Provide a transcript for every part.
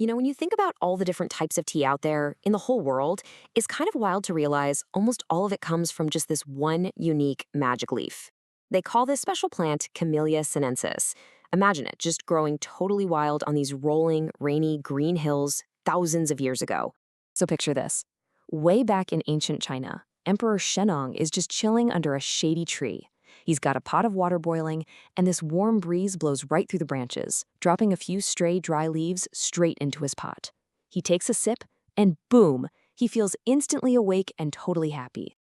When you think about all the different types of tea out there in the whole world, it's kind of wild to realize almost all of it comes from just this one unique magic leaf. They call this special plant Camellia sinensis. Imagine it just growing totally wild on these rolling, rainy green hills thousands of years ago. So picture this. Way back in ancient China, Emperor Shennong is just chilling under a shady tree. He's got a pot of water boiling, and this warm breeze blows right through the branches, dropping a few stray dry leaves straight into his pot. He takes a sip, and boom, he feels instantly awake and totally happy.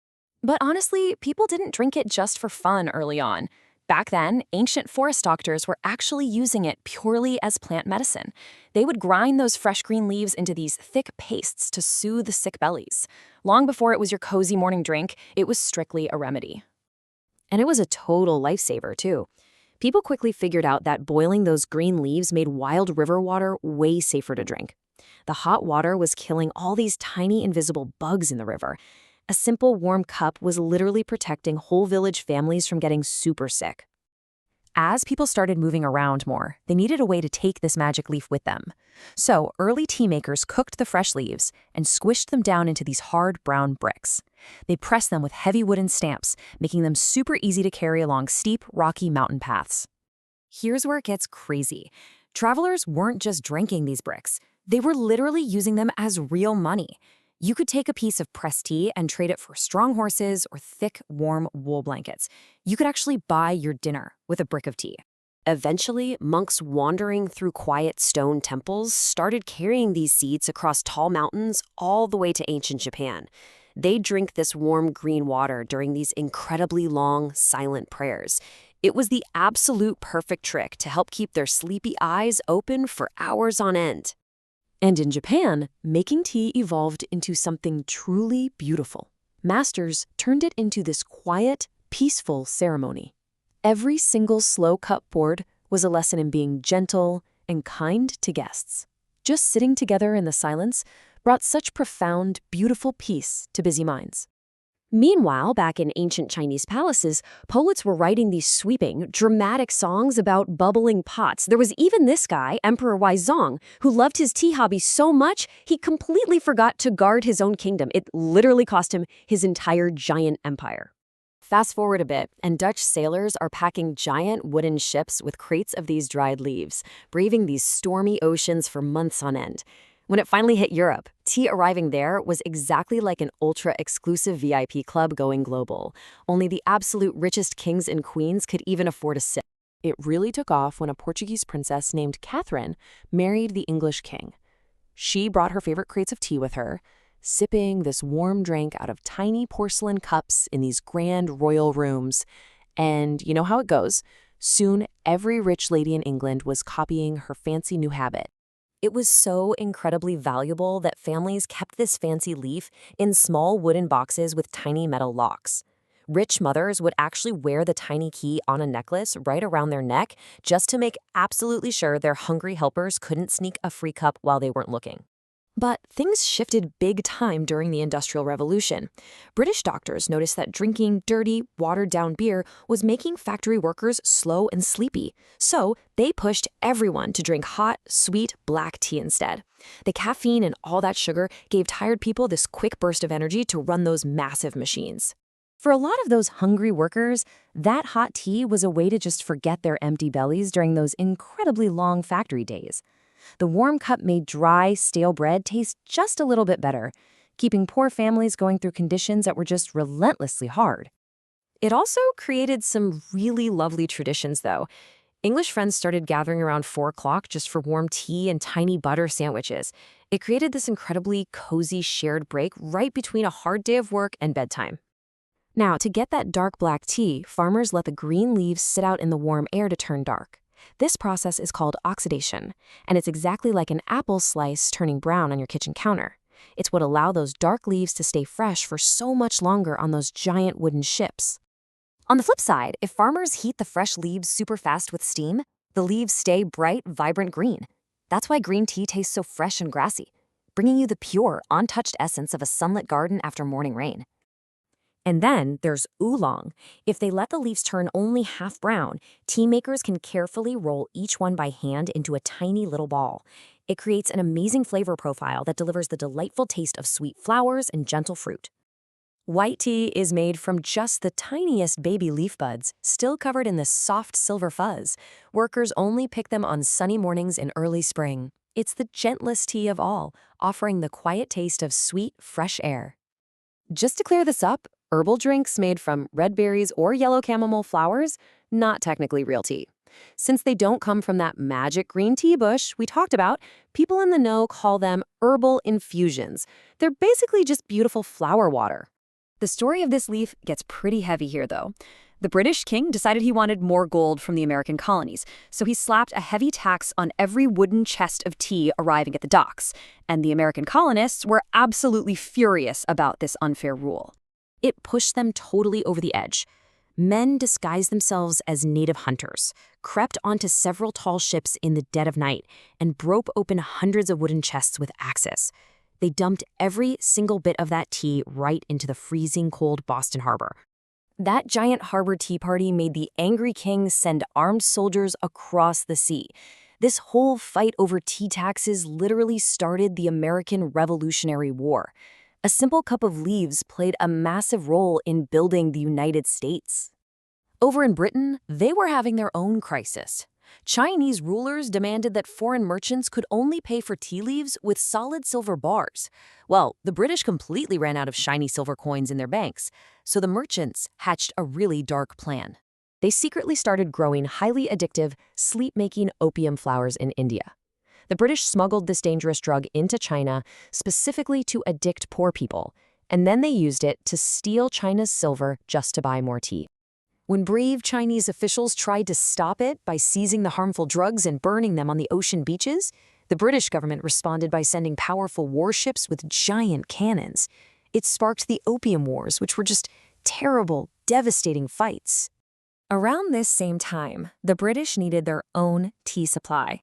But honestly, people didn't drink it just for fun early on. Back then, ancient forest doctors were actually using it purely as plant medicine. They would grind those fresh green leaves into these thick pastes to soothe sick bellies. Long before it was your cozy morning drink, it was strictly a remedy. And it was a total lifesaver, too. People quickly figured out that boiling those green leaves made wild river water way safer to drink. The hot water was killing all these tiny invisible bugs in the river. A simple warm cup was literally protecting whole village families from getting super sick. As people started moving around more, they needed a way to take this magic leaf with them. So early tea makers cooked the fresh leaves and squished them down into these hard brown bricks. They pressed them with heavy wooden stamps, making them super easy to carry along steep, rocky mountain paths. Here's where it gets crazy. Travelers weren't just drinking these bricks. They were literally using them as real money. You could take a piece of pressed tea and trade it for strong horses or thick, warm wool blankets. You could actually buy your dinner with a brick of tea. Eventually, monks wandering through quiet stone temples started carrying these seeds across tall mountains all the way to ancient Japan. They'd drink this warm green water during these incredibly long, silent prayers. It was the absolute perfect trick to help keep their sleepy eyes open for hours on end. And in Japan, making tea evolved into something truly beautiful. Masters turned it into this quiet, peaceful ceremony. Every single slow cup poured was a lesson in being gentle and kind to guests. Just sitting together in the silence brought such profound, beautiful peace to busy minds. Meanwhile, back in ancient Chinese palaces, poets were writing these sweeping, dramatic songs about bubbling pots. There was even this guy, Emperor Huizong, who loved his tea hobby so much, he completely forgot to guard his own kingdom. It literally cost him his entire giant empire. Fast forward a bit, and Dutch sailors are packing giant wooden ships with crates of these dried leaves, braving these stormy oceans for months on end. When it finally hit Europe, tea arriving there was exactly like an ultra-exclusive VIP club going global. Only the absolute richest kings and queens could even afford a sip. It really took off when a Portuguese princess named Catherine married the English king. She brought her favorite crates of tea with her, sipping this warm drink out of tiny porcelain cups in these grand royal rooms. And you know how it goes. Soon, every rich lady in England was copying her fancy new habit. It was so incredibly valuable that families kept this fancy leaf in small wooden boxes with tiny metal locks. Rich mothers would actually wear the tiny key on a necklace right around their neck just to make absolutely sure their hungry helpers couldn't sneak a free cup while they weren't looking. But things shifted big time during the Industrial Revolution. British doctors noticed that drinking dirty, watered-down beer was making factory workers slow and sleepy. So they pushed everyone to drink hot, sweet black tea instead. The caffeine and all that sugar gave tired people this quick burst of energy to run those massive machines. For a lot of those hungry workers, that hot tea was a way to just forget their empty bellies during those incredibly long factory days. The warm cup made dry, stale bread taste just a little bit better, keeping poor families going through conditions that were just relentlessly hard. It also created some really lovely traditions, though. English friends started gathering around 4 o'clock just for warm tea and tiny butter sandwiches. It created this incredibly cozy shared break right between a hard day of work and bedtime. Now, to get that dark black tea, farmers let the green leaves sit out in the warm air to turn dark. This process is called oxidation, and it's exactly like an apple slice turning brown on your kitchen counter. It's what allowed those dark leaves to stay fresh for so much longer on those giant wooden ships. On the flip side, if farmers heat the fresh leaves super fast with steam, the leaves stay bright, vibrant green. That's why green tea tastes so fresh and grassy, bringing you the pure, untouched essence of a sunlit garden after morning rain. And then there's oolong. If they let the leaves turn only half brown, tea makers can carefully roll each one by hand into a tiny little ball. It creates an amazing flavor profile that delivers the delightful taste of sweet flowers and gentle fruit. White tea is made from just the tiniest baby leaf buds, still covered in this soft silver fuzz. Workers only pick them on sunny mornings in early spring. It's the gentlest tea of all, offering the quiet taste of sweet, fresh air. Just to clear this up, herbal drinks made from red berries or yellow chamomile flowers, not technically real tea. Since they don't come from that magic green tea bush we talked about, people in the know call them herbal infusions. They're basically just beautiful flower water. The story of this leaf gets pretty heavy here, though. The British king decided he wanted more gold from the American colonies, so he slapped a heavy tax on every wooden chest of tea arriving at the docks, and the American colonists were absolutely furious about this unfair rule. It pushed them totally over the edge. Men disguised themselves as native hunters, crept onto several tall ships in the dead of night, and broke open hundreds of wooden chests with axes. They dumped every single bit of that tea right into the freezing cold Boston Harbor. That giant harbor tea party made the angry king send armed soldiers across the sea. This whole fight over tea taxes literally started the American Revolutionary War. A simple cup of leaves played a massive role in building the United States. Over in Britain, they were having their own crisis. Chinese rulers demanded that foreign merchants could only pay for tea leaves with solid silver bars. Well, the British completely ran out of shiny silver coins in their banks, so the merchants hatched a really dark plan. They secretly started growing highly addictive, sleep-making opium flowers in India. The British smuggled this dangerous drug into China specifically to addict poor people, and then they used it to steal China's silver just to buy more tea. When brave Chinese officials tried to stop it by seizing the harmful drugs and burning them on the ocean beaches, the British government responded by sending powerful warships with giant cannons. It sparked the Opium Wars, which were just terrible, devastating fights. Around this same time, the British needed their own tea supply.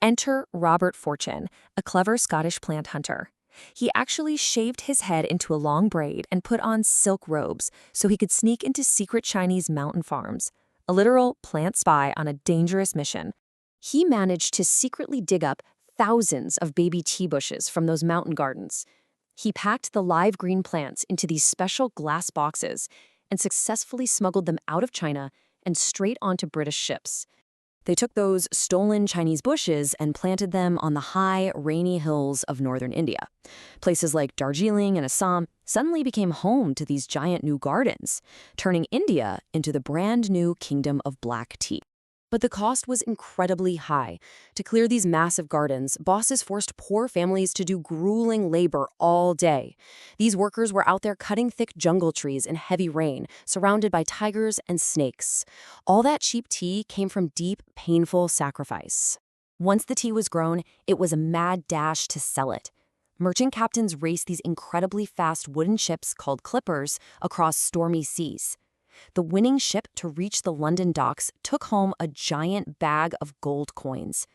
Enter Robert Fortune, a clever Scottish plant hunter. He actually shaved his head into a long braid and put on silk robes so he could sneak into secret Chinese mountain farms, a literal plant spy on a dangerous mission. He managed to secretly dig up thousands of baby tea bushes from those mountain gardens. He packed the live green plants into these special glass boxes and successfully smuggled them out of China and straight onto British ships. They took those stolen Chinese bushes and planted them on the high, rainy hills of northern India. Places like Darjeeling and Assam suddenly became home to these giant new gardens, turning India into the brand new kingdom of black tea. But the cost was incredibly high. To clear these massive gardens, bosses forced poor families to do grueling labor all day. These workers were out there cutting thick jungle trees in heavy rain, surrounded by tigers and snakes. All that cheap tea came from deep, painful sacrifice. Once the tea was grown, it was a mad dash to sell it. Merchant captains raced these incredibly fast wooden ships called clippers across stormy seas. The winning ship to reach the London docks took home a giant bag of gold coins.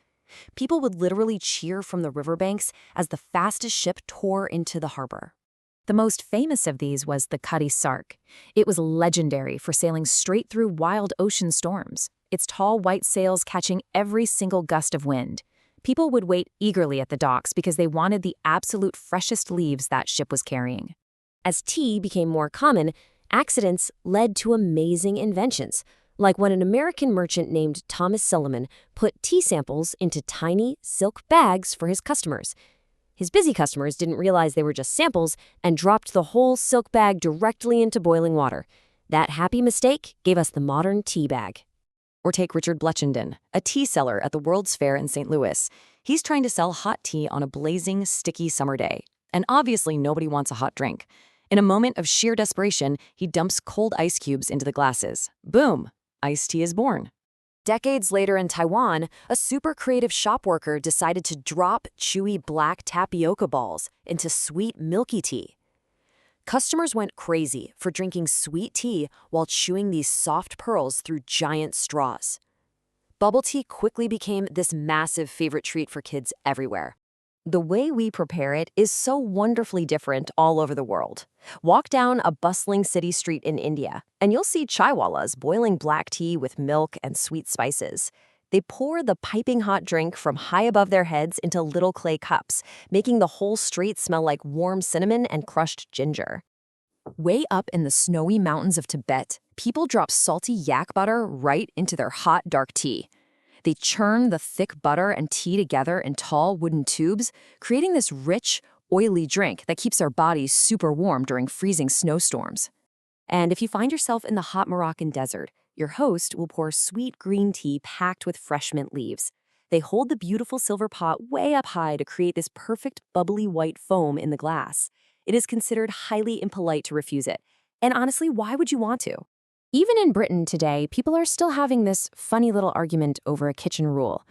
People would literally cheer from the riverbanks as the fastest ship tore into the harbor. The most famous of these was the Cutty Sark. It was legendary for sailing straight through wild ocean storms, its tall white sails catching every single gust of wind. People would wait eagerly at the docks because they wanted the absolute freshest leaves that ship was carrying. As tea became more common, accidents led to amazing inventions, like when an American merchant named Thomas Sullivan put tea samples into tiny silk bags for his customers. His busy customers didn't realize they were just samples and dropped the whole silk bag directly into boiling water. That happy mistake gave us the modern tea bag. Or take Richard Bletchenden, a tea seller at the World's Fair in St. Louis. He's trying to sell hot tea on a blazing, sticky summer day. And obviously nobody wants a hot drink. In a moment of sheer desperation, he dumps cold ice cubes into the glasses. Boom! Iced tea is born. Decades later in Taiwan, a super creative shop worker decided to drop chewy black tapioca balls into sweet milky tea. Customers went crazy for drinking sweet tea while chewing these soft pearls through giant straws. Bubble tea quickly became this massive favorite treat for kids everywhere. The way we prepare it is so wonderfully different all over the world. Walk down a bustling city street in India, and you'll see chaiwalas boiling black tea with milk and sweet spices. They pour the piping hot drink from high above their heads into little clay cups, making the whole street smell like warm cinnamon and crushed ginger. Way up in the snowy mountains of Tibet, people drop salty yak butter right into their hot dark tea. They churn the thick butter and tea together in tall wooden tubes, creating this rich, oily drink that keeps our bodies super warm during freezing snowstorms. And if you find yourself in the hot Moroccan desert, your host will pour sweet green tea packed with fresh mint leaves. They hold the beautiful silver pot way up high to create this perfect bubbly white foam in the glass. It is considered highly impolite to refuse it. And honestly, why would you want to? Even in Britain today, people are still having this funny little argument over a kitchen rule.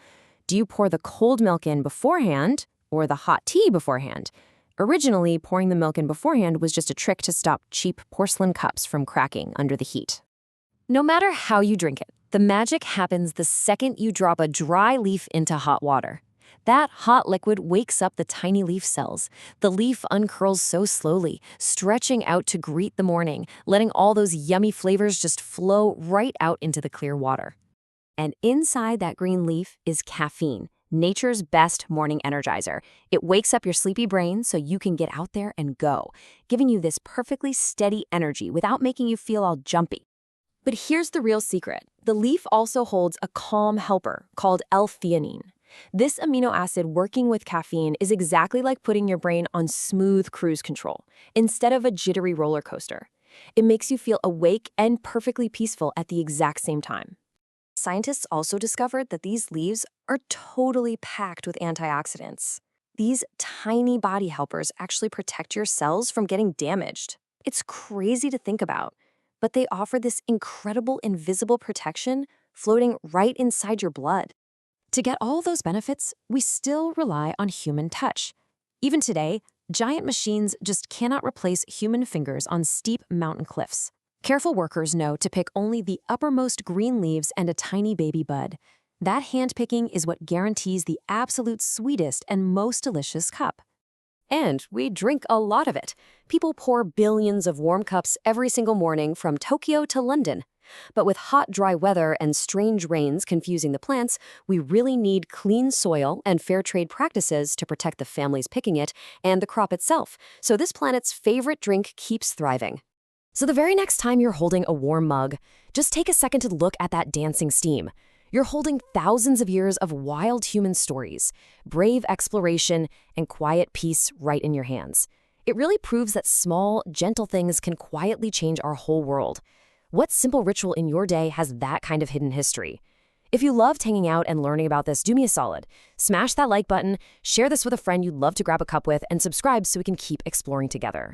Do you pour the cold milk in beforehand or the hot tea beforehand? Originally, pouring the milk in beforehand was just a trick to stop cheap porcelain cups from cracking under the heat. No matter how you drink it, the magic happens the second you drop a dry leaf into hot water. That hot liquid wakes up the tiny leaf cells. The leaf uncurls so slowly, stretching out to greet the morning, letting all those yummy flavors just flow right out into the clear water. And inside that green leaf is caffeine, nature's best morning energizer. It wakes up your sleepy brain so you can get out there and go, giving you this perfectly steady energy without making you feel all jumpy. But here's the real secret. The leaf also holds a calm helper called L-theanine. This amino acid working with caffeine is exactly like putting your brain on smooth cruise control instead of a jittery roller coaster. It makes you feel awake and perfectly peaceful at the exact same time. Scientists also discovered that these leaves are totally packed with antioxidants. These tiny body helpers actually protect your cells from getting damaged. It's crazy to think about, but they offer this incredible invisible protection floating right inside your blood. To get all those benefits, we still rely on human touch. Even today, giant machines just cannot replace human fingers on steep mountain cliffs. Careful workers know to pick only the uppermost green leaves and a tiny baby bud. That handpicking is what guarantees the absolute sweetest and most delicious cup. And we drink a lot of it. People pour billions of warm cups every single morning from Tokyo to London. But with hot, dry weather and strange rains confusing the plants, we really need clean soil and fair trade practices to protect the families picking it and the crop itself, so this planet's favorite drink keeps thriving. So the very next time you're holding a warm mug, just take a second to look at that dancing steam. You're holding thousands of years of wild human stories, brave exploration, and quiet peace right in your hands. It really proves that small, gentle things can quietly change our whole world. What simple ritual in your day has that kind of hidden history? If you loved hanging out and learning about this, do me a solid. Smash that like button, share this with a friend you'd love to grab a cup with, and subscribe so we can keep exploring together.